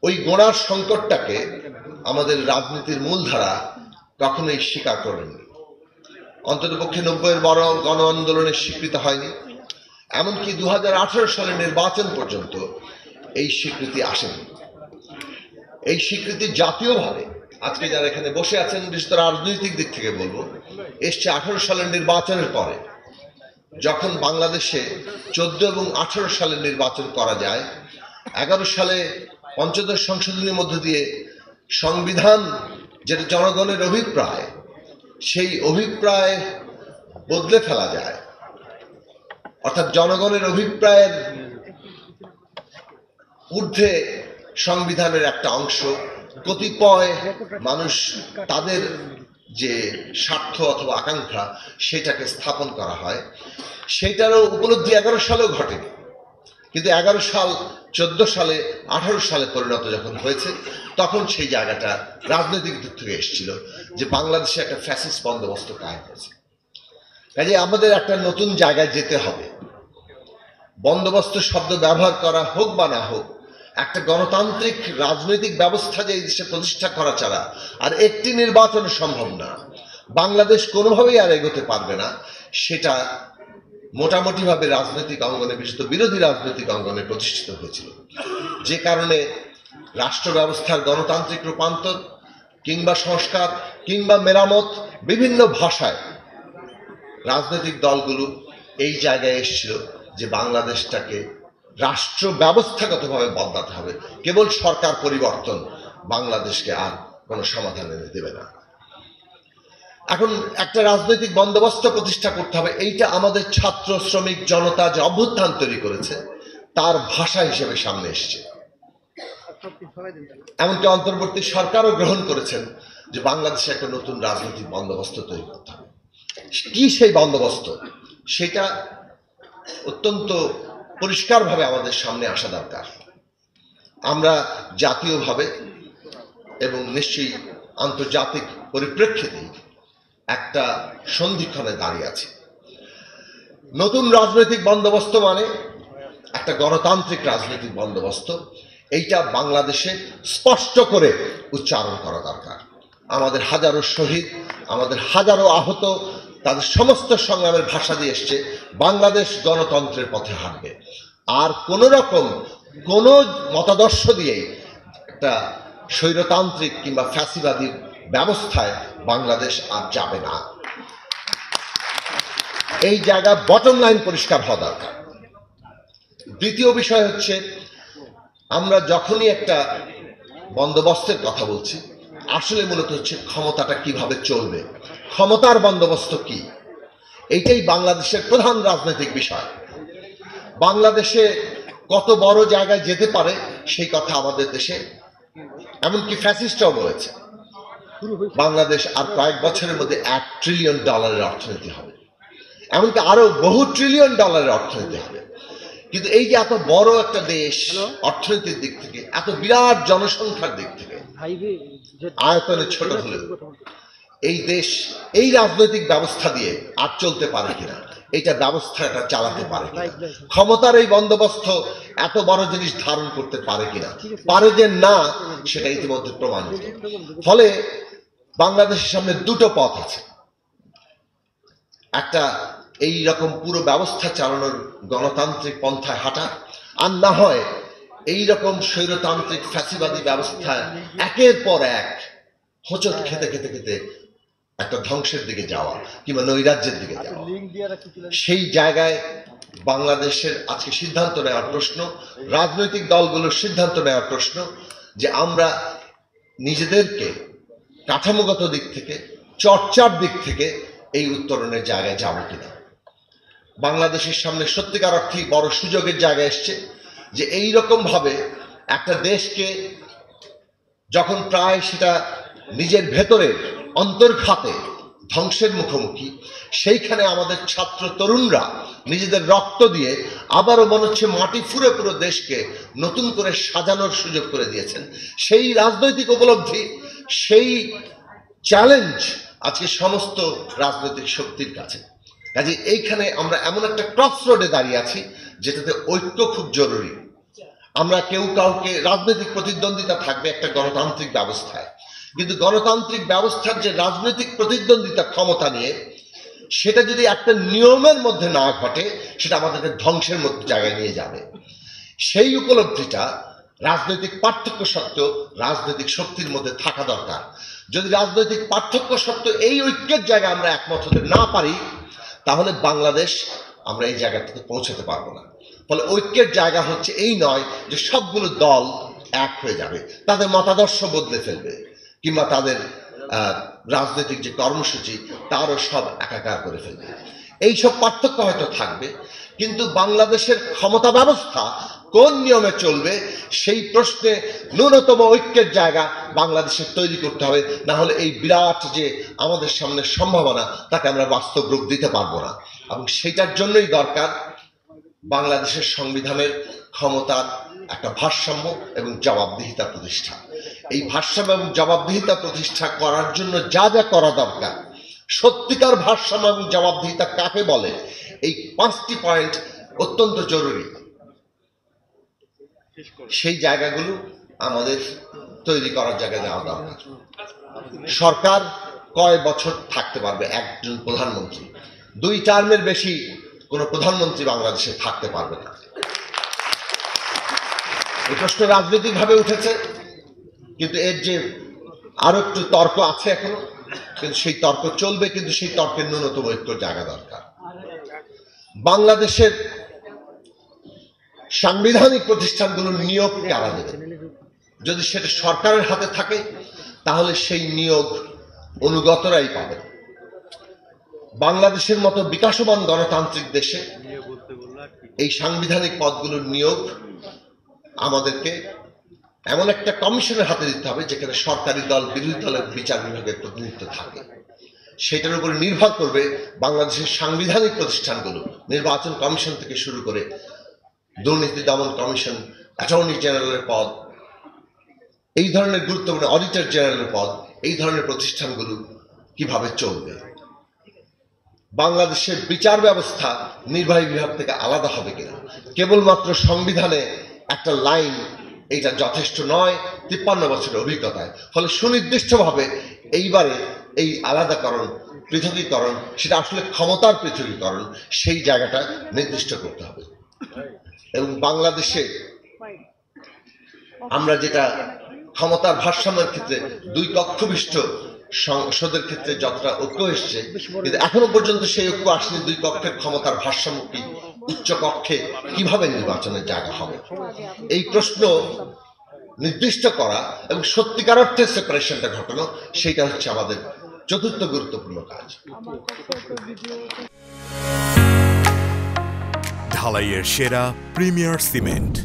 ওই গোড়ার সংকটটাকে আমাদের রাজনীতির মূলধারা কখনোই স্বীকার করেননি। অন্ততপক্ষে 90-এর বড় গণ আন্দোলনের স্বীকৃতি হয়নি, এমনকি 2018 সালের নির্বাচন পর্যন্ত এই স্বীকৃতি আসেনি। এই স্বীকৃতি জাতীয়ভাবে আজকে যারা এখানে বসে আছেন, বিশেষ করে রাজনৈতিক দিক থেকে বলবো, এসছে 18 সালের নির্বাচনের পরে। যখন বাংলাদেশে 14 এবং 18 সালের নির্বাচন করা যায়, 11 সালে পঞ্চদশ সংশোধনীর মধ্য দিয়ে সংবিধান যেটা জনগণের অভিপ্রায়, সেই অভিপ্রায় বদলে ফেলা যায়, অর্থাৎ জনগণের অভিপ্রায়ের ঊর্ধ্বে সংবিধানের একটা অংশ কতিপয় মানুষ তাদের যে স্বার্থ অথবা আকাঙ্ক্ষা সেটাকে স্থাপন করা হয়। সেটারও উপলব্ধি 11 সালেও ঘটেনি, কিন্তু 11 সাল 14 সালে 18 সালে পরিণত যখন হয়েছে, তখন সেই জায়গাটা রাজনৈতিক দিক থেকে এসেছিল যে বাংলাদেশে একটা ফ্যাসিস্ট বন্দোবস্ত কায়েম হয়েছে। কাজে আমাদের একটা নতুন জায়গায় যেতে হবে। বন্দোবস্ত শব্দ ব্যবহার করা হোক বা না হোক, একটা গণতান্ত্রিক রাজনৈতিক ব্যবস্থা যে এই দেশে প্রতিষ্ঠা করা ছাড়া আর একটি নির্বাচন সম্ভব না, বাংলাদেশ কোনোভাবেই আর এগোতে পারবে না, সেটা মোটামুটিভাবে রাজনৈতিক অঙ্গনে, বিশেষত বিরোধী রাজনৈতিক অঙ্গনে প্রতিষ্ঠিত হয়েছিল। যে কারণে রাষ্ট্র ব্যবস্থার গণতান্ত্রিক রূপান্তর কিংবা সংস্কার কিংবা মেরামত, বিভিন্ন ভাষায় রাজনৈতিক দলগুলো এই জায়গায় এসেছিল যে বাংলাদেশটাকে রাষ্ট্র ব্যবস্থাগতভাবে বদলাতে হবে। কেবল সরকার পরিবর্তন বাংলাদেশকে আর কোনো সমাধান এনে দেবে না। এখন একটা রাজনৈতিক বন্দোবস্ত প্রতিষ্ঠা করতে হবে। এইটা আমাদের ছাত্র, শ্রমিক, জনতা যে অভ্যুত্থান তৈরি করেছে তার ভাষা হিসেবে সামনে এসছে। এমনকি অন্তর্বর্তী সরকারও গ্রহণ করেছেন যে বাংলাদেশে একটা নতুন রাজনৈতিক বন্দোবস্ত তৈরি করতে হবে। কি সেই বন্দোবস্ত, সেটা অত্যন্ত পরিষ্কারভাবে আমাদের সামনে আসা দরকার। আমরা জাতীয়ভাবে এবং নিশ্চয়ই আন্তর্জাতিক পরিপ্রেক্ষিতে একটা সন্ধিক্ষণে দাঁড়িয়ে আছি। নতুন রাজনৈতিক বন্দোবস্ত মানে একটা গণতান্ত্রিক রাজনৈতিক বন্দোবস্ত, এইটা বাংলাদেশে স্পষ্ট করে উচ্চারণ করা দরকার। আমাদের হাজারো শহীদ, আমাদের হাজারো আহত, তাদের সমস্ত সংগ্রামের ভাষা দিয়ে এসছে বাংলাদেশ গণতন্ত্রের পথে হাঁটবে। আর কোন রকম কোন মতাদর্শ দিয়েই একটা স্বৈরতান্ত্রিক কিংবা ফ্যাসিবাদী ব্যবস্থায় বাংলাদেশ আর যাবে না। এই জায়গা বটম লাইন পরিষ্কার হওয়া দরকার। দ্বিতীয় বিষয় হচ্ছে, আমরা যখনই একটা বন্দোবস্তের কথা বলছি, আসলে মূলত হচ্ছে ক্ষমতাটা কিভাবে চলবে, ক্ষমতার বন্দোবস্ত কি, এইটাই বাংলাদেশের প্রধান রাজনৈতিক বিষয়। বাংলাদেশে কত বড় জায়গায় যেতে পারে সেই কথা আমাদের দেশে এমনকি ফ্যাসিস্টরাও বলেছে। বাংলাদেশ আর কয়েক বছরের মধ্যে $1 ট্রিলিয়ন অর্থনীতি হবে, এমনকি আরো বহু ট্রিলিয়ন ডলারের অর্থনীতি হবে। কিন্তু এই যে এত বড় একটা দেশ, অর্থনীতির দিক থেকে, এত বিরাট জনসংখ্যার দিক থেকে, আয়তনে ছোট হলেও এই দেশ এই রাজনৈতিক ব্যবস্থা দিয়ে আর চলতে পারে কিনা, এইটা ব্যবস্থাটা চালাতে পারে কিনা, ক্ষমতার এই বন্দোবস্ত এত বড় জিনিস ধারণ করতে পারে কিনা, পারে যে না, সেটা ইতিমধ্যে প্রমাণিত। ফলে বাংলাদেশের সামনে দুটো পথ আছে। একটা এই রকম পুরো ব্যবস্থা চালানোর গণতান্ত্রিক পন্থায় হাঁটা, আর না হয় এই রকম স্বৈরতান্ত্রিক ফ্যাসিবাদী ব্যবস্থায় একের পর এক হোঁচট খেতে খেতে খেতে একটা ধ্বংসের দিকে যাওয়া কিংবা নৈরাজ্যের দিকে যাওয়া। সেই জায়গায় বাংলাদেশের আজকে সিদ্ধান্ত নেওয়ার প্রশ্ন, রাজনৈতিক দলগুলোর সিদ্ধান্ত নেওয়ার প্রশ্ন যে আমরা নিজেদেরকে কাঠামোগত দিক থেকে, চর্চার দিক থেকে এই উত্তরণের জায়গায় যাব কিনা। বাংলাদেশের সামনে সত্যিকার অর্থেই বড় সুযোগের জায়গায় এসছে যে এই রকম ভাবে একটা দেশকে যখন প্রায় সেটা নিজের ভেতরের অন্তর্ঘাতে ধ্বংসের মুখোমুখি, সেইখানে আমাদের ছাত্র তরুণরা নিজেদের রক্ত দিয়ে আবারও মনে হচ্ছে মাটি ফুঁড়ে পুরো দেশকে নতুন করে সাজানোর সুযোগ করে দিয়েছেন। সেই রাজনৈতিক উপলব্ধি, সেই চ্যালেঞ্জ আজকে সমস্ত রাজনৈতিক শক্তির কাছে। কাজে এইখানে আমরা এমন একটা ক্রস রোডে দাঁড়িয়ে আছি যেটাতে ঐক্য খুব জরুরি। আমরা কেউ কাউকে, রাজনৈতিক প্রতিদ্বন্দ্বিতা থাকবে একটা গণতান্ত্রিক ব্যবস্থায়, কিন্তু গণতান্ত্রিক ব্যবস্থার যে রাজনৈতিক প্রতিদ্বন্দ্বিতা ক্ষমতা নিয়ে, সেটা যদি একটা নিয়মের মধ্যে না ঘটে, সেটা আমাদেরকে ধ্বংসের মধ্যে জায়গায় নিয়ে যাবে। সেই উপলব্ধিটা রাজনৈতিক পার্থক্য সত্ত্বেও রাজনৈতিক শক্তির মধ্যে থাকা দরকার। যদি রাজনৈতিক পার্থক্য সত্ত্বেও এই ঐক্যের জায়গায় আমরা একমত হতে না পারি, তাহলে বাংলাদেশ আমরা এই জায়গাটাতে পৌঁছাতে পারবো না। ফলে ঐক্যের জায়গা হচ্ছে এই নয় যে সবগুলো দল এক হয়ে যাবে, তাদের মতাদর্শ বদলে ফেলবে, কিংবা তাদের রাজনৈতিক যে কর্মসূচি তারও সব একাকার করে ফেলবে। এইসব পার্থক্য হয়তো থাকবে, কিন্তু বাংলাদেশের ক্ষমতা ব্যবস্থা কোন নিয়মে চলবে সেই প্রশ্নে ন্যূনতম ঐক্যের জায়গা বাংলাদেশের তৈরি করতে হবে। না হলে এই বিরাট যে আমাদের সামনে সম্ভাবনা, তাকে আমরা বাস্তব রূপ দিতে পারবো না। এবং সেটার জন্যই দরকার বাংলাদেশের সংবিধানের ক্ষমতার একটা ভারসাম্য এবং জবাবদিহিতা প্রতিষ্ঠা। এই ভারসাম্য এবং জবাবদিহিতা প্রতিষ্ঠা করার জন্য যা যা করা দরকার, সত্যিকার ভারসাম্য এবং জবাবদিহিতা কাকে বলে, এই 5টি পয়েন্ট অত্যন্ত জরুরি। সেই জায়গাগুলো আমাদের তৈরি করার জায়গায় যাওয়া দরকার। সরকার কয় বছর থাকতে পারবে একজন প্রধানমন্ত্রী? 2 টার্মের বেশি কোন প্রধানমন্ত্রী বাংলাদেশে থাকতে পারবে না। এই প্রশ্ন রাজনৈতিকভাবে উঠেছে, কিন্তু এর যে আরো একটু তর্ক আছে এখনো, কিন্তু সেই তর্ক চলবে, কিন্তু সেই তর্কের ন্যূনতম ঐক্য জায়গা দরকার। বাংলাদেশের সাংবিধানিক প্রতিষ্ঠানগুলোর নিয়োগ কারা দেবে? যদি সেটা সরকারের হাতে থাকে, তাহলে সেই নিয়োগ অনুগতরাই পাবে। বাংলাদেশের মতো বিকাশমান গণতান্ত্রিক দেশে এই সাংবিধানিক পদগুলোর নিয়োগ আমাদেরকে এমন একটা কমিশনের হাতে দিতে হবে যেখানে সরকারি দল, বিরোধী দলের বিচার বিভাগের প্রতিনিধিত্ব থাকে। সেটার উপরে নির্ভর করবে বাংলাদেশের সাংবিধানিক প্রতিষ্ঠানগুলো, নির্বাচন কমিশন থেকে শুরু করে দুর্নীতি দমন কমিশন, অ্যাটর্নি জেনারেলের পদ, এই ধরনের গুরুত্বপূর্ণ অডিটর জেনারেলের পদ, এই ধরনের প্রতিষ্ঠানগুলো কিভাবে চলবে। বাংলাদেশের বিচার ব্যবস্থা নির্বাহী বিভাগ থেকে আলাদা হবে কিনা, কেবলমাত্র সংবিধানে একটা লাইন এটা যথেষ্ট নয় 53 বছরের অভিজ্ঞতায়। ফলে সুনির্দিষ্টভাবে এইবারে এই আলাদাকরণ, পৃথকীকরণ, সেটা আসলে ক্ষমতার পৃথকীকরণ, সেই জায়গাটা নির্দিষ্ট করতে হবে। এবং বাংলাদেশে আমরা যেটা ক্ষমতার ভারসাম্যের ক্ষেত্রে 2 কক্ষ বিশিষ্ট সংসদের ক্ষেত্রে যতটা ঐক্য এসছে, কিন্তু এখনো পর্যন্ত সেই ঐক্য আসলে 2 কক্ষের ক্ষমতার ভারসাম্য কি, উচ্চ কক্ষে কিভাবে নির্বাচনের জায়গা হবে, এই প্রশ্ন নির্দিষ্ট করা এবং সত্যিকার অর্থে সেপারেশনটা ঘটানো, সেইটা হচ্ছে আমাদের চতুর্থ গুরুত্বপূর্ণ কাজ। ঢালাইয়ের সেরা প্রিমিয়ার সিমেন্ট।